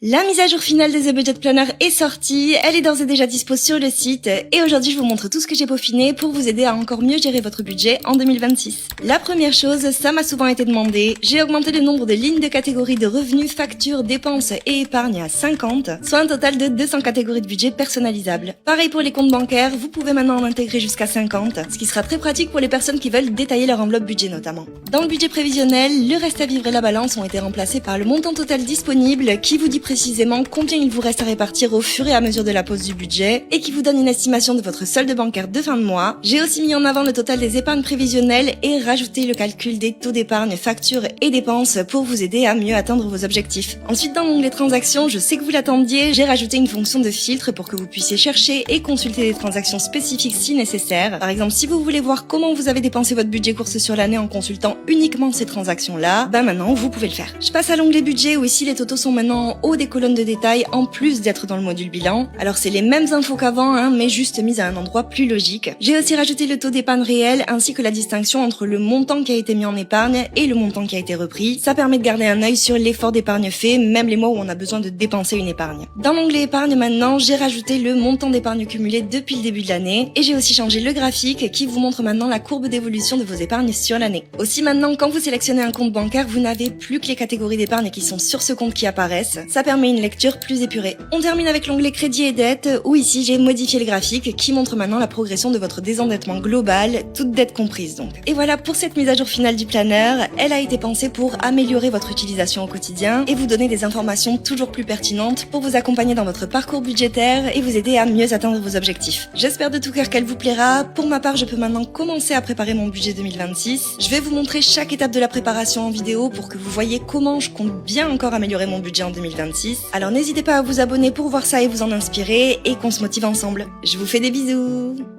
La mise à jour finale de The Budget Planner est sortie, elle est d'ores et déjà dispo sur le site et aujourd'hui je vous montre tout ce que j'ai peaufiné pour vous aider à encore mieux gérer votre budget en 2026. La première chose, ça m'a souvent été demandé, j'ai augmenté le nombre de lignes de catégories de revenus, factures, dépenses et épargne à 50, soit un total de 200 catégories de budget personnalisables. Pareil pour les comptes bancaires, vous pouvez maintenant en intégrer jusqu'à 50, ce qui sera très pratique pour les personnes qui veulent détailler leur enveloppe budget notamment. Dans le budget prévisionnel, le reste à vivre et la balance ont été remplacés par le montant total disponible qui vous dit précisément combien il vous reste à répartir au fur et à mesure de la pose du budget et qui vous donne une estimation de votre solde bancaire de fin de mois. J'ai aussi mis en avant le total des épargnes prévisionnelles et rajouté le calcul des taux d'épargne, factures et dépenses pour vous aider à mieux atteindre vos objectifs. Ensuite, dans l'onglet transactions, je sais que vous l'attendiez, j'ai rajouté une fonction de filtre pour que vous puissiez chercher et consulter des transactions spécifiques si nécessaire. Par exemple, si vous voulez voir comment vous avez dépensé votre budget course sur l'année en consultant uniquement ces transactions-là, maintenant vous pouvez le faire. Je passe à l'onglet budget où ici les totaux sont maintenant en haut des colonnes de détails en plus d'être dans le module bilan. Alors c'est les mêmes infos qu'avant, mais juste mises à un endroit plus logique. J'ai aussi rajouté le taux d'épargne réel ainsi que la distinction entre le montant qui a été mis en épargne et le montant qui a été repris. Ça permet de garder un œil sur l'effort d'épargne fait, même les mois où on a besoin de dépenser une épargne. Dans l'onglet épargne maintenant, j'ai rajouté le montant d'épargne cumulé depuis le début de l'année et j'ai aussi changé le graphique qui vous montre maintenant la courbe d'évolution de vos épargnes sur l'année. Aussi maintenant, quand vous sélectionnez un compte bancaire, vous n'avez plus que les catégories d'épargne qui sont sur ce compte qui apparaissent. Ça permet une lecture plus épurée. On termine avec l'onglet crédit et dette où ici j'ai modifié le graphique qui montre maintenant la progression de votre désendettement global, toute dette comprise donc. Et voilà pour cette mise à jour finale du planner. Elle a été pensée pour améliorer votre utilisation au quotidien et vous donner des informations toujours plus pertinentes pour vous accompagner dans votre parcours budgétaire et vous aider à mieux atteindre vos objectifs. J'espère de tout cœur qu'elle vous plaira. Pour ma part, je peux maintenant commencer à préparer mon budget 2026. Je vais vous montrer chaque étape de la préparation en vidéo pour que vous voyez comment je compte bien encore améliorer mon budget en 2026. Alors n'hésitez pas à vous abonner pour voir ça et vous en inspirer et qu'on se motive ensemble. Je vous fais des bisous!